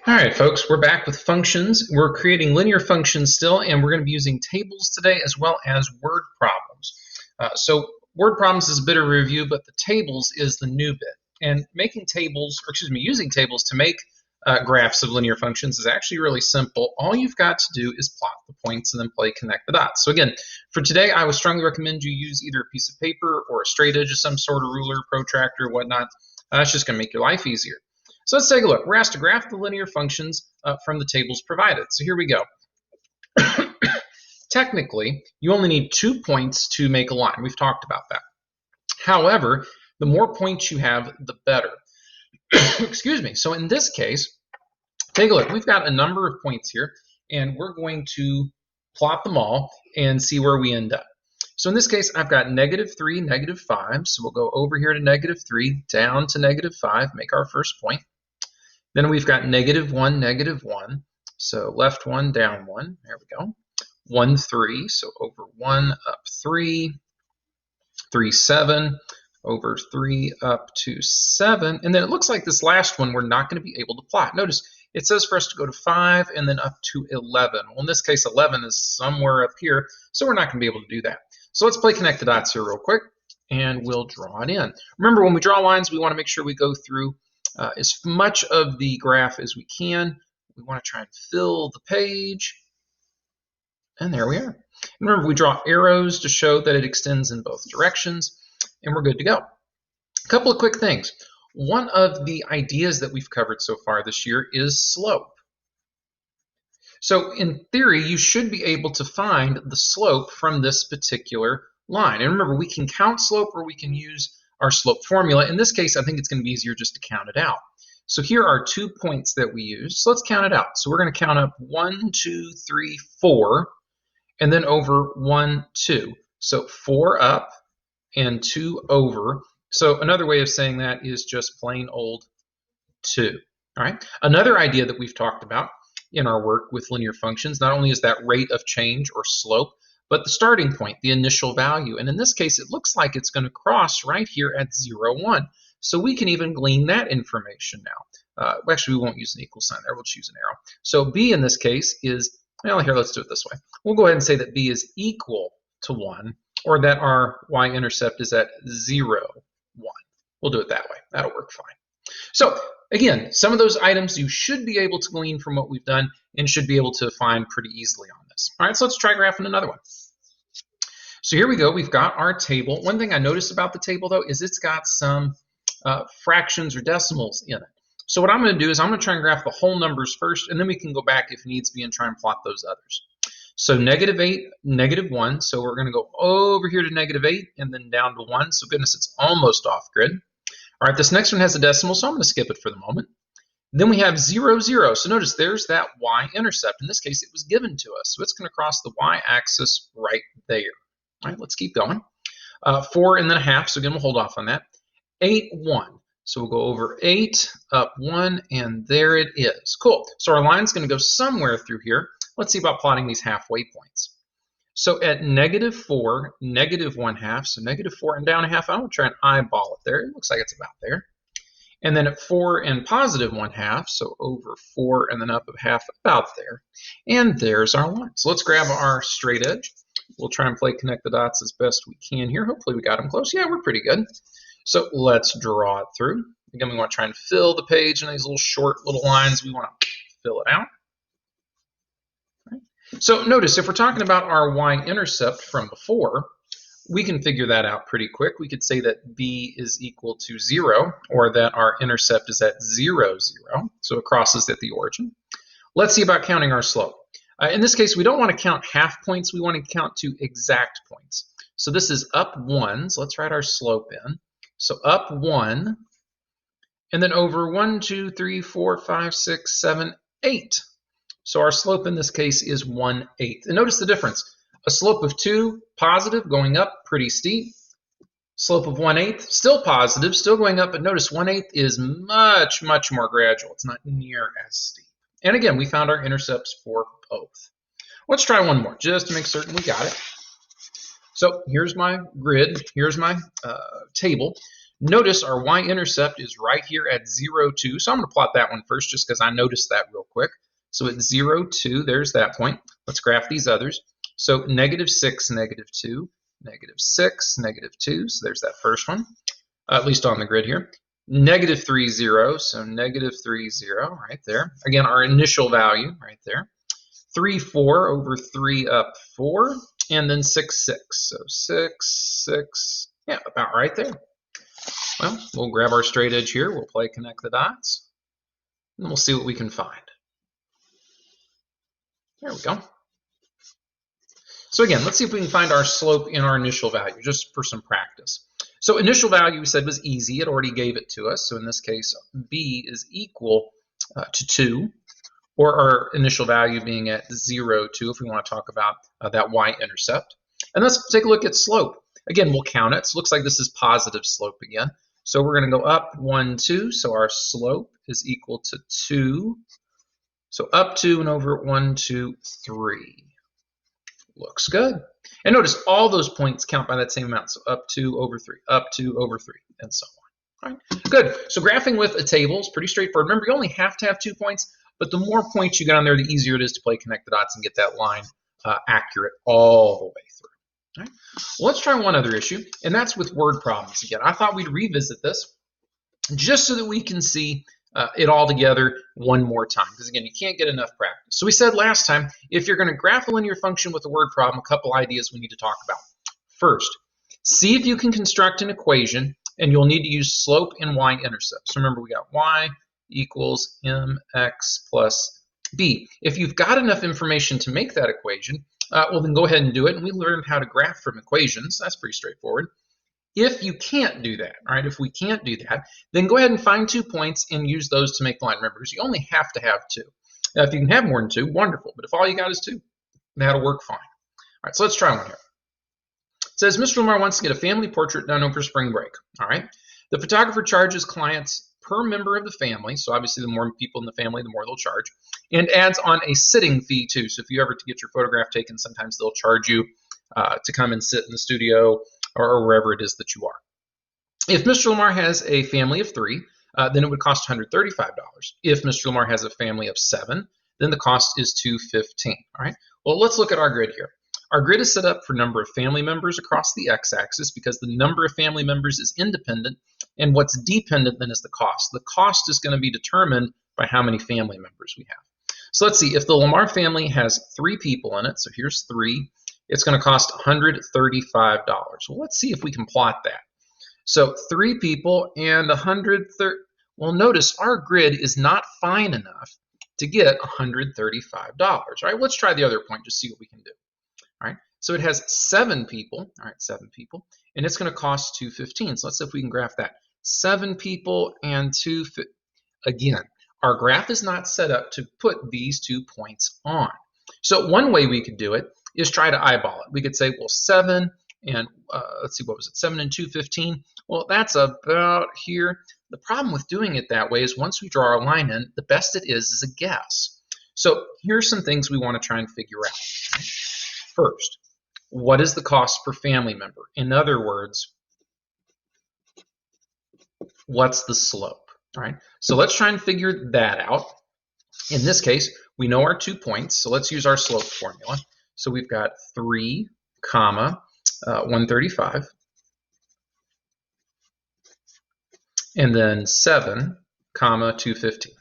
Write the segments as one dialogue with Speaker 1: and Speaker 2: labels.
Speaker 1: All right, folks, we're back with functions. We're creating linear functions still, and we're going to be using tables today as well as word problems. So word problems is a bit of a review, but the tables is the new bit. And making tables, or excuse me, using tables to make graphs of linear functions is actually really simple. All you've got to do is plot the points and then play connect the dots. So again, for today, I would strongly recommend you use either a piece of paper or a straight edge of some sort of ruler, protractor, whatnot. It's just going to make your life easier. So let's take a look. We're asked to graph the linear functions from the tables provided. So here we go. Technically, you only need 2 points to make a line. We've talked about that. However, the more points you have, the better. Excuse me. So in this case, take a look. We've got a number of points here, and we're going to plot them all and see where we end up. So in this case, I've got -3, -5. So we'll go over here to -3, down to -5, make our first point. Then we've got -1, -1. So left 1, down 1. There we go. 1, 3. So over 1, up 3. 3, 7. Over 3, up to 7. And then it looks like this last one we're not going to be able to plot. Notice it says for us to go to 5 and then up to 11. Well, in this case, 11 is somewhere up here, so we're not going to be able to do that. So let's play connect the dots here real quick, and we'll draw it in. Remember, when we draw lines, we want to make sure we go through as much of the graph as we can. We want to try and fill the page. And there we are. And remember, we draw arrows to show that it extends in both directions, and we're good to go. A couple of quick things. One of the ideas that we've covered so far this year is slope. So in theory, you should be able to find the slope from this particular line. And remember, we can count slope or we can use our slope formula. In this case, I think it's going to be easier just to count it out. So here are 2 points that we use. So let's count it out. So we're going to count up 1, 2, 3, 4, and then over 1, 2. So 4 up and 2 over. So another way of saying that is just plain old 2. All right. Another idea that we've talked about in our work with linear functions, not only is that rate of change or slope, but the starting point, the initial value. And in this case, it looks like it's going to cross right here at 0, 1. So we can even glean that information now. Actually, we won't use an equal sign there. We'll choose an arrow. So B in this case is, well, here, let's do it this way. We'll go ahead and say that B is equal to 1, or that our y-intercept is at 0, 1. We'll do it that way. That'll work fine. So again, some of those items you should be able to glean from what we've done and should be able to find pretty easily on this. All right, so let's try graphing another one. So here we go. We've got our table. One thing I noticed about the table, though, is it's got some fractions or decimals in it. So what I'm going to do is I'm going to try and graph the whole numbers first, and then we can go back if needs be and try and plot those others. So -8, -1. So we're going to go over here to -8 and then down to 1. So goodness, it's almost off grid. All right, this next one has a decimal, so I'm going to skip it for the moment. Then we have 0, 0. So notice there's that y-intercept. In this case, it was given to us. So it's going to cross the y-axis right there. All right, let's keep going. 4 and then a half, so again, we'll hold off on that. 8, 1. So we'll go over 8, up 1, and there it is. Cool. So our line's going to go somewhere through here. Let's see about plotting these halfway points. So at -4, -1/2, so -4 and down a half, I'm going to try and eyeball it there. It looks like it's about there. And then at 4 and +1/2, so over 4 and then up a half, about there. And there's our line. So let's grab our straight edge. We'll try and play connect the dots as best we can here. Hopefully we got them close. Yeah, we're pretty good. So let's draw it through. Again, we want to try and fill the page in these little short little lines. We want to fill it out. So notice, if we're talking about our y-intercept from before, we can figure that out pretty quick. We could say that b is equal to 0, or that our intercept is at 0, 0. So it crosses at the origin. Let's see about counting our slope. In this case, we don't want to count half points. We want to count to exact points. So this is up 1. So let's write our slope in. So up 1, and then over 1, 2, 3, 4, 5, 6, 7, 8. So our slope in this case is 1/8. And notice the difference. A slope of 2, positive, going up, pretty steep. Slope of 1/8, still positive, still going up, but notice 1/8 is much, much more gradual. It's not near as steep. And again, we found our intercepts for both. Let's try one more, just to make certain we got it. So here's my grid, here's my table. Notice our y-intercept is right here at 0, 2. So I'm going to plot that one first just because I noticed that real quick. So at 0, 2, there's that point. Let's graph these others. So -6, -2, -6, -2. So there's that first one, at least on the grid here. -3, 0. So -3, 0 right there. Again, our initial value right there. 3, 4 over 3 up 4. And then 6, 6. So 6, 6. Yeah, about right there. Well, we'll grab our straight edge here. We'll play connect the dots. And we'll see what we can find. There we go. So again, let's see if we can find our slope in our initial value, just for some practice. So initial value we said was easy. It already gave it to us. So in this case, b is equal to 2, or our initial value being at 0, 2, if we want to talk about that y-intercept. And let's take a look at slope. Again, we'll count it. So it looks like this is positive slope again. So we're going to go up 1, 2. So our slope is equal to 2. So up 2 and over 1, 2, 3. Looks good. And notice all those points count by that same amount. So up 2 over 3, up 2 over 3, and so on. All right. Good. So graphing with a table is pretty straightforward. Remember, you only have to have 2 points, but the more points you get on there, the easier it is to play connect the dots and get that line accurate all the way through. All right. Well, let's try one other issue, and that's with word problems again. I thought we'd revisit this just so that we can see it all together one more time, because again, you can't get enough practice. So we said last time, if you're going to graph a linear function with a word problem, a couple ideas we need to talk about. First, see if you can construct an equation, and you'll need to use slope and y-intercept. So remember, we got y equals mx plus b. If you've got enough information to make that equation, well, then go ahead and do it. And we learned how to graph from equations. That's pretty straightforward. If you can't do that, all right, if we can't do that, then go ahead and find 2 points and use those to make the line. Remember, because you only have to have 2. Now, if you can have more than 2, wonderful. But if all you got is 2, that'll work fine. All right, so let's try one here. It says, Mr. Lamar wants to get a family portrait done over spring break. All right. The photographer charges clients per member of the family. So obviously, the more people in the family, the more they'll charge. And adds on a sitting fee, too. So if you ever to get your photograph taken, sometimes they'll charge you to come and sit in the studio or wherever it is that you are. If Mr. Lamar has a family of 3, then it would cost $135. If Mr. Lamar has a family of 7, then the cost is $215. All right. Well, let's look at our grid here. Our grid is set up for number of family members across the x-axis because the number of family members is independent, and what's dependent then is the cost. The cost is going to be determined by how many family members we have. So let's see, if the Lamar family has 3 people in it, so here's 3, it's going to cost $135. Well, let's see if we can plot that. So 3 people and 130. Well, notice our grid is not fine enough to get $135. All right, let's try the other point, just see what we can do. All right, so it has 7 people. All right, 7 people, and it's going to cost $215. So let's see if we can graph that. 7 people and 2. Again, our graph is not set up to put these 2 points on. So one way we could do it is try to eyeball it. We could say, well, 7 and let's see, what was it? 7 and 2, 15. Well, that's about here. The problem with doing it that way is once we draw our line in, the best it is a guess. So here's some things we want to try and figure out. First, what is the cost per family member? In other words, what's the slope? All right. So let's try and figure that out. In this case, we know our 2 points, so let's use our slope formula. So we've got 3, 135, and then 7, 215.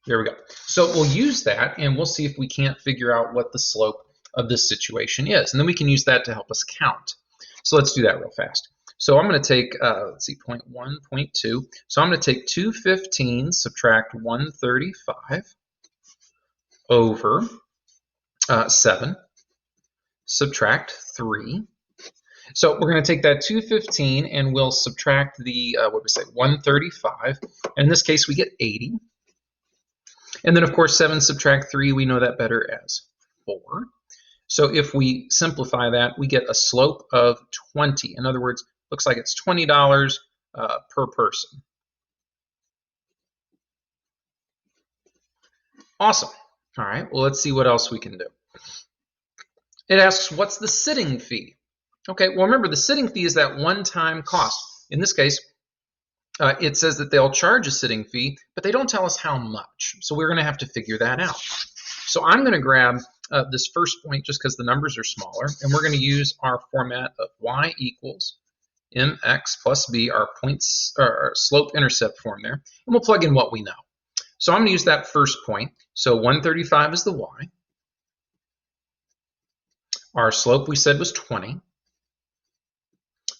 Speaker 1: There we go. So we'll use that, and we'll see if we can't figure out what the slope of this situation is. And then we can use that to help us count. So let's do that real fast. So I'm going to take, let's see, 0.1, 0.2. So I'm going to take 215, subtract 135 over 7, subtract 3. So we're going to take that 215 and we'll subtract the, 135. And in this case, we get 80. And then, of course, 7 subtract 3, we know that better as 4. So if we simplify that, we get a slope of 20. In other words, looks like it's $20 per person. Awesome. All right, well, let's see what else we can do. It asks, what's the sitting fee? Okay, well remember the sitting fee is that one-time cost. In this case, it says that they'll charge a sitting fee, but they don't tell us how much. So we're going to have to figure that out. So I'm going to grab this first point just because the numbers are smaller, and we're going to use our format of y equals mx plus b, our points, our slope-intercept form there, and we'll plug in what we know. So I'm going to use that first point. So 135 is the y. Our slope we said was 20.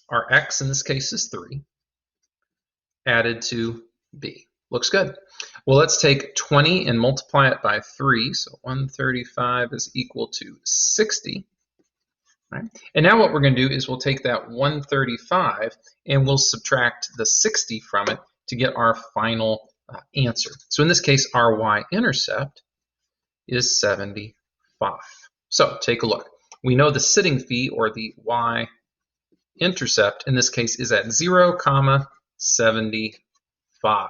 Speaker 1: Our x in this case is 3. Added to b. Looks good. Well, let's take 20 and multiply it by 3. So 135 is equal to 60. Right? And now what we're going to do is we'll take that 135 and we'll subtract the 60 from it to get our final answer. So in this case, our y-intercept is 75. So take a look. We know the sitting fee, or the y-intercept in this case, is at 0,75.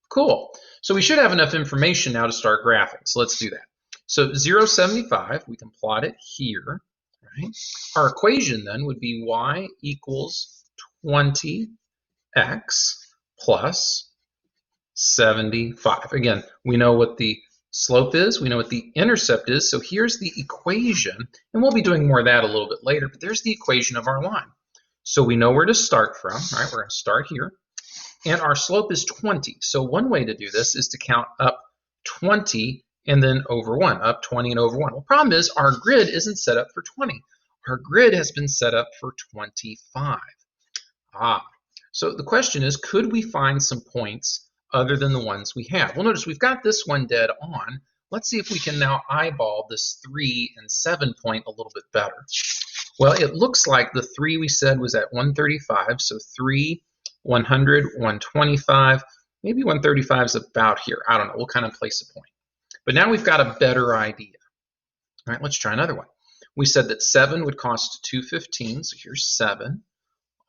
Speaker 1: Cool. So we should have enough information now to start graphing. So let's do that. So 0,75, we can plot it here. Right? Our equation then would be y equals 20x plus 75. Again, we know what the slope is, we know what the intercept is, so here's the equation, and we'll be doing more of that a little bit later, but there's the equation of our line. So we know where to start from. All right, we're going to start here. And our slope is 20. So one way to do this is to count up 20 and then over 1, up 20 and over 1. Well, the problem is our grid isn't set up for 20. Our grid has been set up for 25. So the question is, could we find some points other than the ones we have? Well, notice we've got this one dead on. Let's see if we can now eyeball this 3 and 7 point a little bit better. Well, it looks like the 3 we said was at 135, so 3, 100, 125, maybe 135 is about here. I don't know. We'll kind of place a point. But now we've got a better idea. All right, let's try another one. We said that 7 would cost $2.15, so here's 7.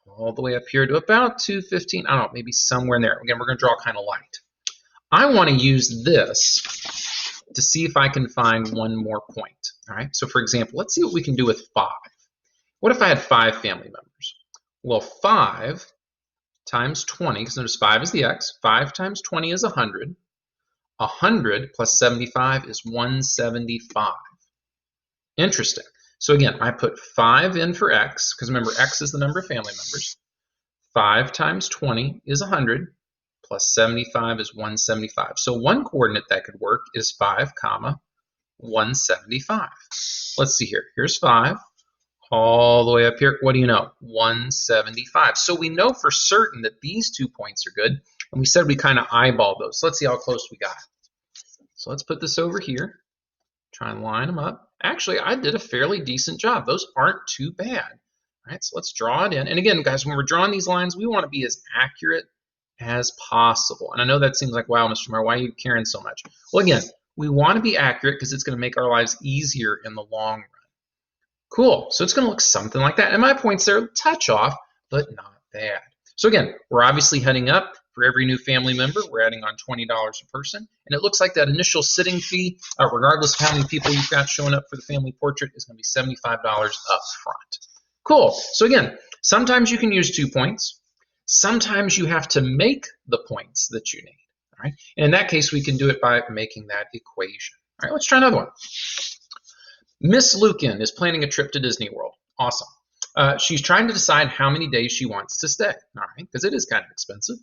Speaker 1: All the way up here to about $2.15. I don't know, maybe somewhere in there. Again, we're going to draw kind of light. I want to use this to see if I can find one more point. All right, so for example, let's see what we can do with 5. What if I had 5 family members? Well, 5 times 20, because notice 5 is the x, 5 times 20 is 100. 100 plus 75 is 175. Interesting. So again, I put 5 in for x, because remember, x is the number of family members. 5 times 20 is 100, plus 75 is 175. So one coordinate that could work is 5, 175. Let's see here. Here's 5. All the way up here, what do you know? 175. So we know for certain that these 2 points are good, and we said we kind of eyeball those. So let's see how close we got. So let's put this over here. Try and line them up. Actually, I did a fairly decent job. Those aren't too bad. All right, so let's draw it in. And again, guys, when we're drawing these lines, we want to be as accurate as possible. And I know that seems like, wow, Mr. Meyer, why are you caring so much? Well, again, we want to be accurate because it's going to make our lives easier in the long run. Cool. So it's going to look something like that. And my points there, touch off, but not bad. So again, we're obviously heading up. For every new family member, we're adding on $20 a person. And it looks like that initial sitting fee, regardless of how many people you've got showing up for the family portrait, is going to be $75 up front. Cool. So again, sometimes you can use 2 points. Sometimes you have to make the points that you need. All right. And in that case, we can do it by making that equation. All right, let's try another one. Miss Lucan is planning a trip to Disney World. Awesome. She's trying to decide how many days she wants to stay. All right, because it is kind of expensive.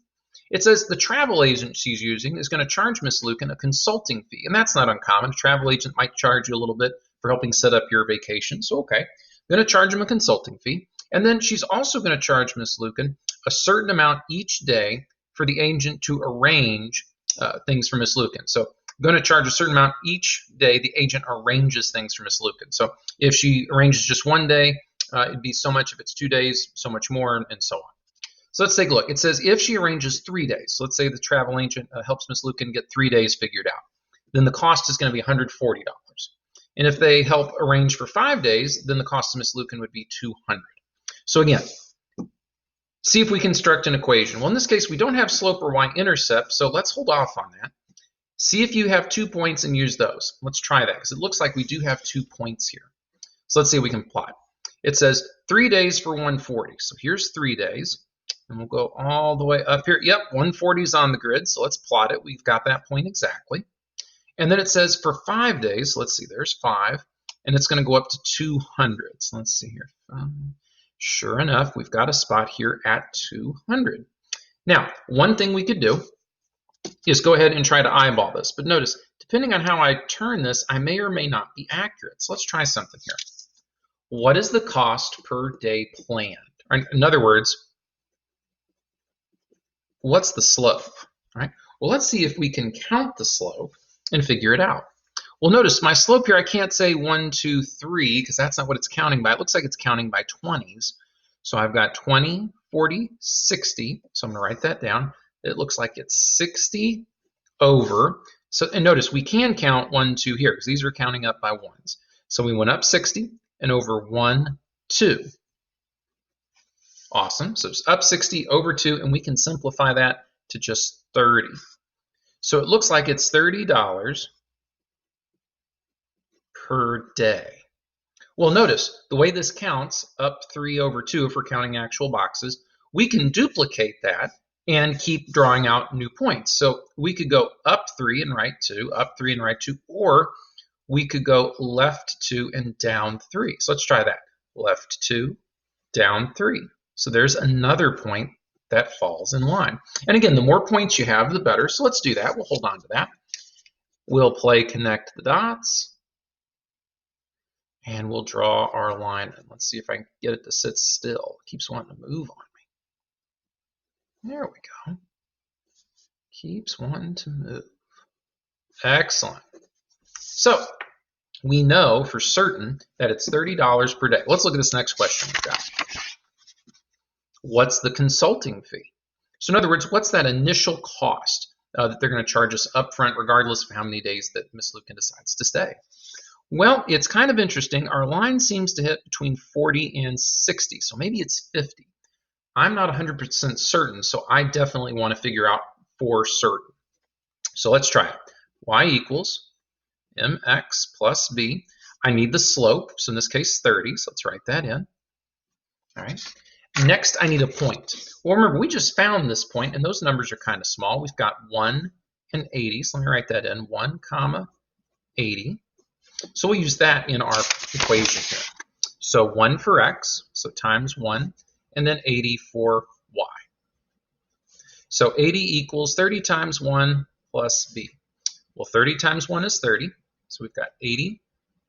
Speaker 1: It says the travel agent she's using is going to charge Miss Lucan a consulting fee, and that's not uncommon. A travel agent might charge you a little bit for helping set up your vacation, so okay. I'm going to charge him a consulting fee, and then she's also going to charge Miss Lucan a certain amount each day for the agent to arrange things for Miss Lucan. So I'm going to charge a certain amount each day the agent arranges things for Miss Lucan. So if she arranges just one day, it'd be so much. If it's 2 days, so much more, and so on. So let's take a look. It says if she arranges 3 days, so let's say the travel agent helps Miss Lucan get 3 days figured out, then the cost is going to be $140. And if they help arrange for 5 days, then the cost to Miss Lucan would be $200. So again, see if we construct an equation. Well, in this case, we don't have slope or y-intercept, so let's hold off on that. See if you have 2 points and use those. Let's try that, because it looks like we do have 2 points here. So let's see if we can plot. It says 3 days for 140. So here's 3 days. And we'll go all the way up here. Yep, 140 is on the grid, so let's plot it. We've got that point exactly. And then it says for 5 days, let's see, there's 5, and it's going to go up to 200. So let's see here. Sure enough, we've got a spot here at 200. Now, one thing we could do is go ahead and try to eyeball this. But notice, depending on how I turn this, I may or may not be accurate. So let's try something here. What is the cost per day planned? Or in other words, what's the slope? Right? Well, let's see if we can count the slope and figure it out. Well, notice my slope here, I can't say 1, 2, 3 because that's not what it's counting by. It looks like it's counting by 20s. So I've got 20, 40, 60. So I'm going to write that down. It looks like it's 60 over. So, and notice we can count 1, 2 here because these are counting up by ones. So we went up 60 and over 1, 2. Awesome. So it's up 60 over 2, and we can simplify that to just 30. So it looks like it's $30 per day. Well, notice the way this counts, up 3 over 2, if we're counting actual boxes, we can duplicate that and keep drawing out new points. So we could go up 3 and right 2, up 3 and right 2, or we could go left 2 and down 3. So let's try that. Left 2, down 3. So there's another point that falls in line. And again, the more points you have, the better. So let's do that. We'll hold on to that. We'll play connect the dots. And we'll draw our line. And let's see if I can get it to sit still. It keeps wanting to move on me. There we go. Keeps wanting to move. Excellent. So we know for certain that it's $30 per day. Let's look at this next question we've got. What's the consulting fee? So in other words, what's that initial cost that they're going to charge us up front regardless of how many days that Miss Lukin decides to stay? Well, it's kind of interesting. Our line seems to hit between 40 and 60, so maybe it's 50. I'm not 100% certain, so I definitely want to figure out for certain. So let's try it. Y equals mx plus b. I need the slope, so in this case 30, so let's write that in. All right. Next, I need a point. Well, remember, we just found this point, and those numbers are kind of small. We've got 1 and 80, so let me write that in, 1 comma 80. So we'll use that in our equation here. So 1 for x, so times 1, and then 80 for y. So 80 equals 30 times 1 plus b. Well, 30 times 1 is 30, so we've got 80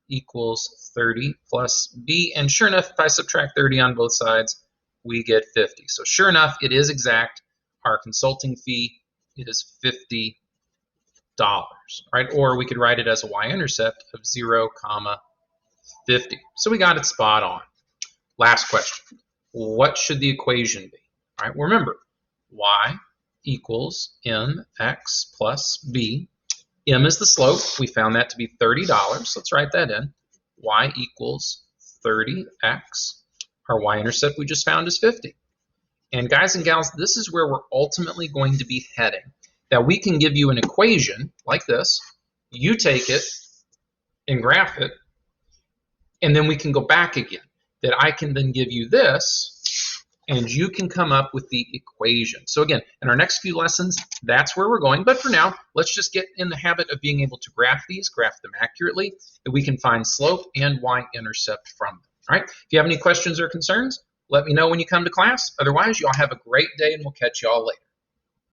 Speaker 1: equals 30 plus b. And sure enough, if I subtract 30 on both sides, we get 50. So sure enough, it is exact. Our consulting fee is $50. Right? Or we could write it as a y-intercept of 0, 50. So we got it spot on. Last question. What should the equation be? All right, well, remember, y equals mx plus b. M is the slope. We found that to be $30. Let's write that in. Y equals 30x. Our y-intercept we just found is 50. And guys and gals, this is where we're ultimately going to be heading. That we can give you an equation like this. You take it and graph it, and then we can go back again. That I can then give you this, and you can come up with the equation. So again, in our next few lessons, that's where we're going. But for now, let's just get in the habit of being able to graph these, graph them accurately, that we can find slope and y-intercept from them. All right? If you have any questions or concerns, let me know when you come to class. Otherwise, you all have a great day, and we'll catch you all later.